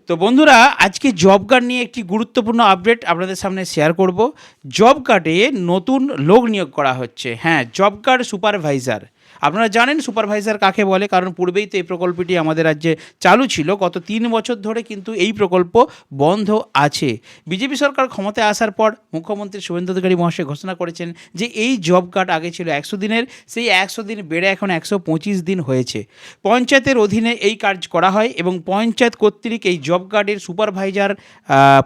তো বন্ধুরা, আজকে জব কার্ড নিয়ে একটি গুরুত্বপূর্ণ আপডেট আপনাদের সামনে শেয়ার করব। জব কার্ডে নতুন লোক নিয়োগ করা হচ্ছে। হ্যাঁ, জব কার্ড সুপারভাইজার। আপনারা জানেন সুপারভাইজার কাকে বলে, কারণ পূর্বেই তো এই প্রকল্পটি আমাদের রাজ্যে চালু ছিল। গত 3 বছর ধরে কিন্তু এই প্রকল্প বন্ধ আছে। বিজেপি সরকার ক্ষমতায় আসার পর মুখ্যমন্ত্রী শুভেন্দু অধিকারী মহাশয় ঘোষণা করেছেন যে এই জব কার্ড আগে ছিল 100 দিনের, সেই 100 দিন বেড়ে এখন 125 দিন হয়েছে। পঞ্চায়েতের অধীনে এই কাজ করা হয় এবং পঞ্চায়েত কর্তৃক এই জব কার্ডের সুপারভাইজার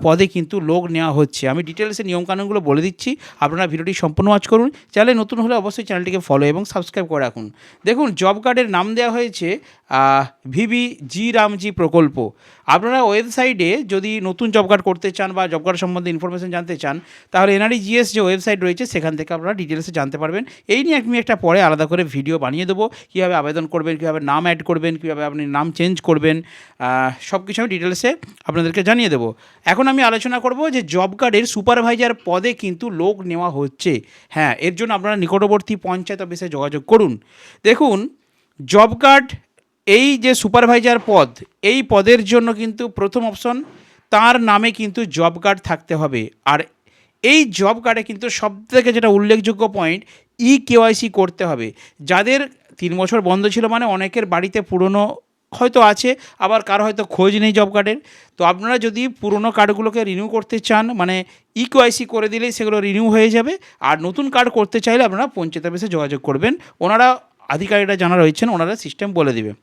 পদে কিন্তু লোক নেওয়া হচ্ছে। আমি ডিটেলসে নিয়মকানুনগুলো বলে দিচ্ছি, আপনারা ভিডিওটি সম্পূর্ণ ওয়াচ করুন। চ্যানেলে নতুন হলে অবশ্যই চ্যানেলটিকে ফলো এবং সাবস্ক্রাইব করে রাখুন। দেখুন, জব কার্ডের নাম দেওয়া হয়েছে ভিবি জি রামজি প্রকল্প। আপনারা ওয়েবসাইটে যদি নতুন জব কার্ড করতে চান বা জব কার্ড সম্বন্ধে ইনফরমেশন জানতে চান, তাহলে এনআরইজিএস যে ওয়েবসাইট রয়েছে সেখান থেকে আপনারা ডিটেলসে জানতে পারবেন। এই নিয়ে আমি একটা পরে আলাদা করে ভিডিও বানিয়ে দেবো, কীভাবে আবেদন করবেন, কীভাবে নাম অ্যাড করবেন, কীভাবে আপনি নাম চেঞ্জ করবেন, সব কিছু আমি ডিটেলসে আপনাদেরকে জানিয়ে দেবো। এখন আমি আলোচনা করব যে জব কার্ডের সুপারভাইজার পদে কিন্তু লোক নেওয়া হচ্ছে। হ্যাঁ, এর জন্য আপনারা নিকটবর্তী পঞ্চায়েত অফিসে যোগাযোগ করুন। দেখুন, জব কার্ড এই যে সুপারভাইজার পদ, এই পদের জন্য কিন্তু প্রথম অপশন তার নামে কিন্তু জব কার্ড থাকতে হবে। আর এই জব কার্ডে কিন্তু সবথেকে যেটা উল্লেখযোগ্য পয়েন্ট, কেওয়াইসি করতে হবে। যাদের 3 বছর বন্ধ ছিল, মানে অনেকের বাড়িতে পুরনো হয়তো আছে, আবার কারো হয়তো খোঁজ নেই জব কার্ডের। তো আপনারা যদি পুরনো কার্ডগুলোকে রিনিউ করতে চান, মানে কেওয়াইসি করে দিলেই সেগুলো রিনিউ হয়ে যাবে। আর নতুন কার্ড করতে চাইলে আপনারা পঞ্চায়েত অফিসে যোগাযোগ করবেন, ওনারা আধিকারিকরা যারা রয়েছেন ওনারা সিস্টেম বলে দেবে।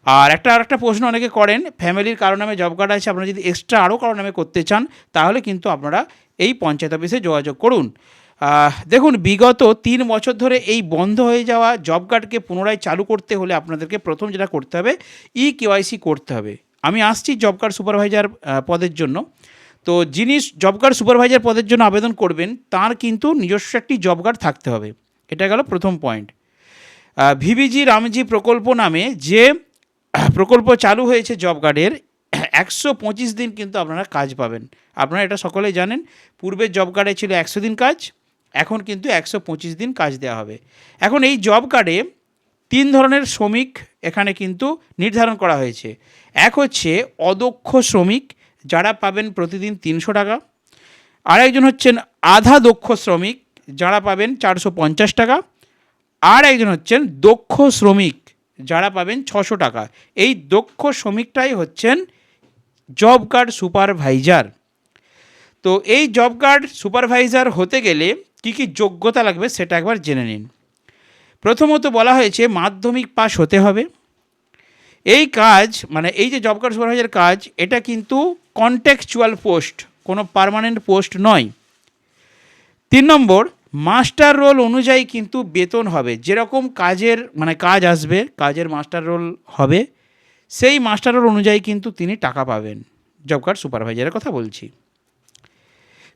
আর আরেকটা প্রশ্ন অনেকে করেন, ফ্যামিলির কারো নামে জব কার্ড আছে, আপনারা যদি এক্সট্রা আরও কারো নামে করতে চান তাহলে কিন্তু আপনারা এই পঞ্চায়েত অফিসে যোগাযোগ করুন। দেখুন, বিগত 3 বছর ধরে এই বন্ধ হয়ে যাওয়া জব কার্ডকে পুনরায় চালু করতে হলে আপনাদেরকে প্রথম যেটা করতে হবে, কেওয়াইসি করতে হবে। আমি আসছি জব কার্ড সুপারভাইজার পদের জন্য। তো যিনি জব কার্ড সুপারভাইজার পদের জন্য আবেদন করবেন তার কিন্তু নিজস্ব একটি জব কার্ড থাকতে হবে। এটা গেল প্রথম পয়েন্ট। ভিবিজি রামজি প্রকল্প নামে যে প্রকল্প চালু হয়েছে জব কার্ডের, 125 দিন কিন্তু আপনারা কাজ পাবেন। আপনারা এটা সকলেই জানেন, পূর্বের জব কার্ডে ছিল 100 দিন কাজ, এখন কিন্তু 125 দিন কাজ দেওয়া হবে। এখন এই জব কার্ডে 3 ধরনের শ্রমিক এখানে কিন্তু নির্ধারণ করা হয়েছে। এক হচ্ছে অদক্ষ শ্রমিক, যারা পাবেন প্রতিদিন 300 টাকা। আর একজন হচ্ছেন আধা দক্ষ শ্রমিক, যারা পাবেন 450 টাকা। আর একজন হচ্ছেন দক্ষ শ্রমিক, যারা পাবেন 600 টাকা। এই দক্ষ শ্রমিকটাই হচ্ছেন জব কার্ড সুপারভাইজার। তো এই জব কার্ড সুপারভাইজার হতে গেলে কী কী যোগ্যতা লাগবে সেটা একবার জেনে নিন। প্রথমত বলা হয়েছে মাধ্যমিক পাস হতে হবে। এই কাজ, মানে এই যে জব কার্ড সুপারভাইজার কাজ, এটা কিন্তু কন্ট্যাকচুয়াল পোস্ট, কোনো পার্মানেন্ট পোস্ট নয়। 3 নম্বর, মাস্টার রোল অনুযায়ী কিন্তু বেতন হবে। যেরকম কাজের মানে কাজ আসবে, কাজের মাস্টার রোল হবে, সেই মাস্টার রোল অনুযায়ী কিন্তু তিনি টাকা পাবেন। জব কার্ড সুপারভাইজারের কথা বলছি।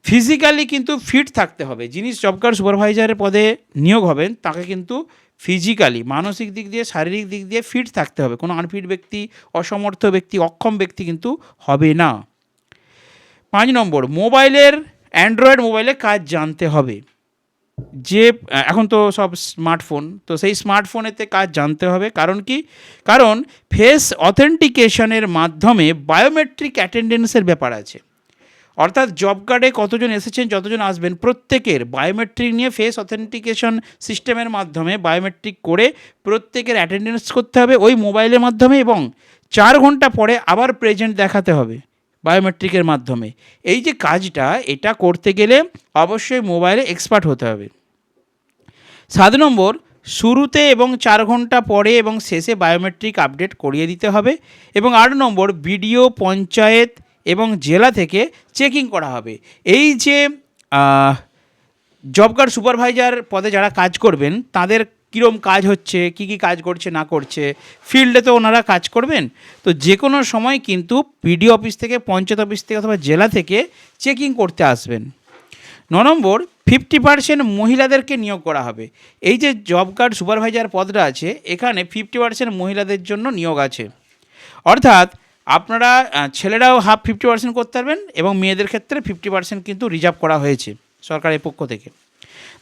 ফিজিক্যালি কিন্তু ফিট থাকতে হবে। যিনি জব কার্ড সুপারভাইজারের পদে নিয়োগ হবেন তাকে কিন্তু ফিজিক্যালি, মানসিক দিক দিয়ে, শারীরিক দিক দিয়ে ফিট থাকতে হবে। কোনো আনফিট ব্যক্তি, অসমর্থ ব্যক্তি, অক্ষম ব্যক্তি কিন্তু হবে না। 5 নম্বর, অ্যান্ড্রয়েড মোবাইলে কাজ জানতে হবে। যে এখন তো সব স্মার্টফোন, তো সেই স্মার্টফোনেতে কাজ জানতে হবে। কারণ কি? কারণ ফেস অথেন্টিকেশনের মাধ্যমে বায়োমেট্রিক অ্যাটেন্ডেন্সের ব্যাপার আছে। অর্থাৎ জব কার্ডে কতজন এসেছেন, যতজন আসবেন, প্রত্যেকের বায়োমেট্রিক নিয়ে ফেস অথেন্টিকেশন সিস্টেমের মাধ্যমে বায়োমেট্রিক করে প্রত্যেকের অ্যাটেন্ডেন্স করতে হবে ওই মোবাইলের মাধ্যমে, এবং 4 ঘন্টা পরে আবার প্রেজেন্ট দেখাতে হবে বায়োমেট্রিকের মাধ্যমে। এই যে কাজটা, এটা করতে গেলে অবশ্যই মোবাইলে এক্সপার্ট হতে হবে। 7 নম্বর, শুরুতে এবং 4 ঘন্টা পরে এবং শেষে বায়োমেট্রিক আপডেট করিয়ে দিতে হবে। এবং 8 নম্বর, বিডিও, পঞ্চায়েত এবং জেলা থেকে চেকিং করা হবে। এই যে জব কার্ড সুপারভাইজার পদে যারা কাজ করবেন তাদের কীরকম কাজ হচ্ছে, কি কি কাজ করছে না করছে, ফিল্ডে তো ওনারা কাজ করবেন। তো যে কোনো সময় কিন্তু বিডিও অফিস থেকে, পঞ্চায়েত অফিস থেকে অথবা জেলা থেকে চেকিং করতে আসবেন। 9 নম্বর, 50% মহিলাদেরকে নিয়োগ করা হবে। এই যে জব কার্ড সুপারভাইজার পদটা আছে, এখানে 50% মহিলাদের জন্য নিয়োগ আছে। অর্থাৎ আপনারা ছেলেরাও 50% করতে পারবেন এবং মেয়েদের ক্ষেত্রে 50% কিন্তু রিজার্ভ করা হয়েছে সরকারের পক্ষ থেকে।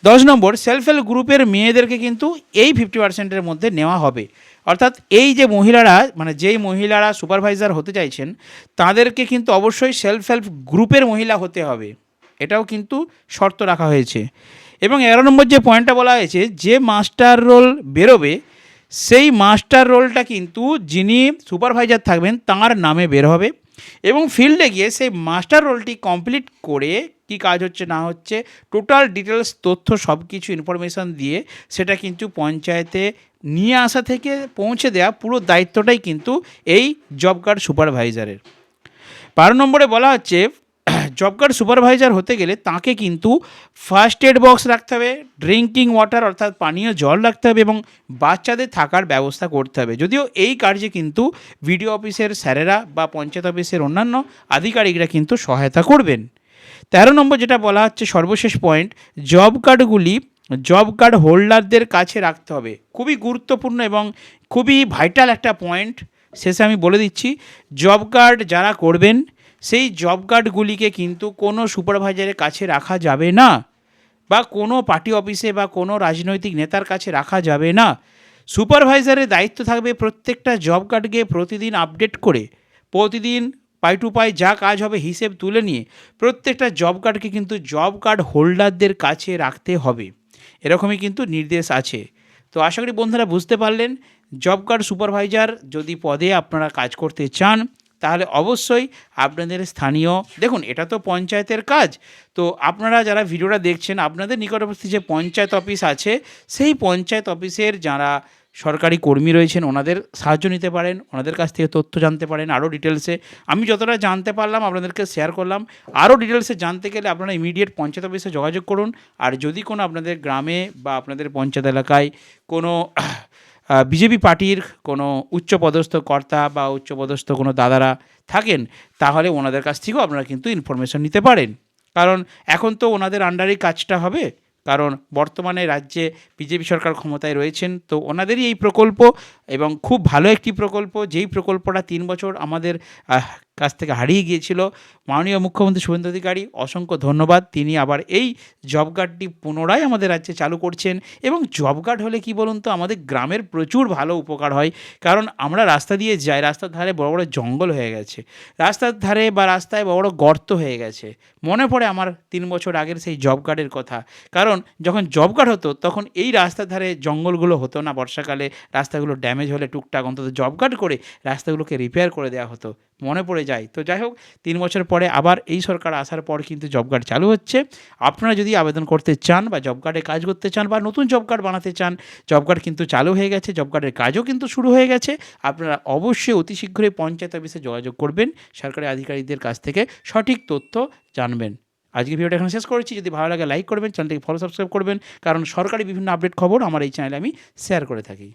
10 নম্বর, সেলফ হেল্প গ্রুপের মেয়েদেরকে কিন্তু এই 50%-এর মধ্যে নেওয়া হবে। অর্থাৎ এই যে মহিলারা মানে যেই মহিলারা সুপারভাইজার হতে চাইছেন তাদেরকে কিন্তু অবশ্যই সেলফ হেল্প গ্রুপের মহিলা হতে হবে, এটাও কিন্তু শর্ত রাখা হয়েছে। এবং 11 নম্বর যে পয়েন্টটা বলা হয়েছে, যে মাস্টার রোল বেরোবে সেই মাস্টার রোলটা কিন্তু যিনি সুপারভাইজার থাকবেন তার নামে বের হবে এবং ফিল্ডে গিয়ে সেই মাস্টার রোলটি কমপ্লিট করে কি কাজ হচ্ছে না হচ্ছে টোটাল ডিটেলস তথ্য সব কিছু ইনফরমেশান দিয়ে সেটা কিন্তু পঞ্চায়েতে নিয়ে আসা থেকে পৌঁছে দেওয়া পুরো দায়িত্বটাই কিন্তু এই জব কার্ড সুপারভাইজারের। 12 নম্বরে বলা হচ্ছে জব কার্ড সুপারভাইজার হতে গেলে তাকে কিন্তু ফার্স্ট এড বক্স রাখতে হবে, ড্রিঙ্কিং ওয়াটার অর্থাৎ পানীয় জল রাখতে হবে এবং বাচ্চাদের থাকার ব্যবস্থা করতে হবে। যদিও এই কার্যে কিন্তু বিডিও অফিসের স্যারেরা বা পঞ্চায়েত অফিসের অন্যান্য আধিকারিকরা কিন্তু সহায়তা করবেন। 13 নম্বর যেটা বলা হচ্ছে সর্বশেষ পয়েন্ট, জব কার্ডগুলি জব কার্ড হোল্ডারদের কাছে রাখতে হবে। খুবই গুরুত্বপূর্ণ এবং খুবই ভাইটাল একটা পয়েন্ট শেষে আমি বলে দিচ্ছি। জব কার্ড যারা করবেন সেই জব কার্ডগুলিকে কিন্তু কোনো সুপারভাইজারের কাছে রাখা যাবে না বা কোনো পার্টি অফিসে বা কোনো রাজনৈতিক নেতার কাছে রাখা যাবে না। সুপারভাইজারের দায়িত্ব থাকবে প্রত্যেকটা জব কার্ডকে প্রতিদিন আপডেট করে, প্রতিদিন পাই টু পাই যা কাজ হবে হিসেব তুলে নিয়ে প্রত্যেকটা জব কার্ডকে কিন্তু জব কার্ড হোল্ডারদের কাছে রাখতে হবে, এরকমই কিন্তু নির্দেশ আছে। তো আশা করি বন্ধুরা বুঝতে পারলেন, জব কার্ড সুপারভাইজার যদি পদে আপনারা কাজ করতে চান তাহলে অবশ্যই আপনাদের স্থানীয়, দেখুন এটা তো পঞ্চায়েতের কাজ, তো আপনারা যারা ভিডিওটা দেখছেন আপনাদের নিকটবর্তী যে পঞ্চায়েত অফিস আছে সেই পঞ্চায়েত অফিসের যারা সরকারি কর্মী রয়েছেন ওনাদের সাহায্য নিতে পারেন, ওনাদের কাছ থেকে তথ্য জানতে পারেন আরও ডিটেলসে। আমি যতটা জানতে পারলাম আপনাদেরকে শেয়ার করলাম। আরও ডিটেলসে জানতে গেলে আপনারা ইমিডিয়েট পঞ্চায়েত অফিসে যোগাযোগ করুন। আর যদি কোনো আপনাদের গ্রামে বা আপনাদের পঞ্চায়েত এলাকায় কোনো বিজেপি পার্টির কোনো উচ্চপদস্থ কর্তা বা উচ্চপদস্থ কোনো দাদারা থাকেন তাহলে ওনাদের কাছ থেকেও আপনারা কিন্তু ইনফরমেশন নিতে পারেন, কারণ এখন তো ওনাদের আন্ডারেই কাজটা হবে, কারণ বর্তমানে রাজ্যে বিজেপি সরকার ক্ষমতায় রয়েছেন, তো ওনাদেরই এই প্রকল্প এবং খুব ভালো একটি প্রকল্প, যেই প্রকল্পটা 3 বছর আমাদের কাছ থেকে হারিয়ে গিয়েছিল। মাননীয় মুখ্যমন্ত্রী শুভেন্দু অধিকারী, অসংখ্য ধন্যবাদ, তিনি আবার এই জব কার্ডটি পুনরায় আমাদের রাজ্যে চালু করছেন। এবং জব কার্ড হলে কি বলুন তো, আমাদের গ্রামের প্রচুর ভালো উপকার হয়, কারণ আমরা রাস্তা দিয়ে যাই, রাস্তার ধারে বড় বড় জঙ্গল হয়ে গেছে, রাস্তার ধারে বা রাস্তায় বড় বড় গর্ত হয়ে গেছে। মনে পড়ে আমার 3 বছর আগের সেই জব কার্ডের কথা, কারণ যখন জব কার্ড হতো তখন এই রাস্তার ধারে জঙ্গলগুলো হতো না, বর্ষাকালে রাস্তাগুলো ড্যামেজ হলে টুকটাক অন্তত জব কার্ড করে রাস্তাগুলোকে রিপেয়ার করে দেওয়া হতো, মনে পড়ে যায়। তো যাই হোক, 3 বছর পরে আবার এই সরকার আসার পর কিন্তু জব কার্ড চালু হচ্ছে। আপনারা যদি আবেদন করতে চান বা জব কার্ডে কাজ করতে চান বা নতুন জব কার্ড বানাতে চান, জব কার্ড কিন্তু চালু হয়ে গেছে, জব কার্ডের কাজও কিন্তু শুরু হয়ে গেছে। আপনারা অবশ্যই অতি শীঘ্রই পঞ্চায়েত অফিসে যোগাযোগ করবেন, সরকারি আধিকারিকদের কাছ থেকে সঠিক তথ্য জানবেন। আজকের ভিডিওটা এখানে শেষ করেছি। যদি ভালো লাগে লাইক করবেন, চ্যানেলটিকে ফলো সাবস্ক্রাইব করবেন, কারণ সরকারি বিভিন্ন আপডেট খবর আমার এই চ্যানেলে আমি শেয়ার করে থাকি।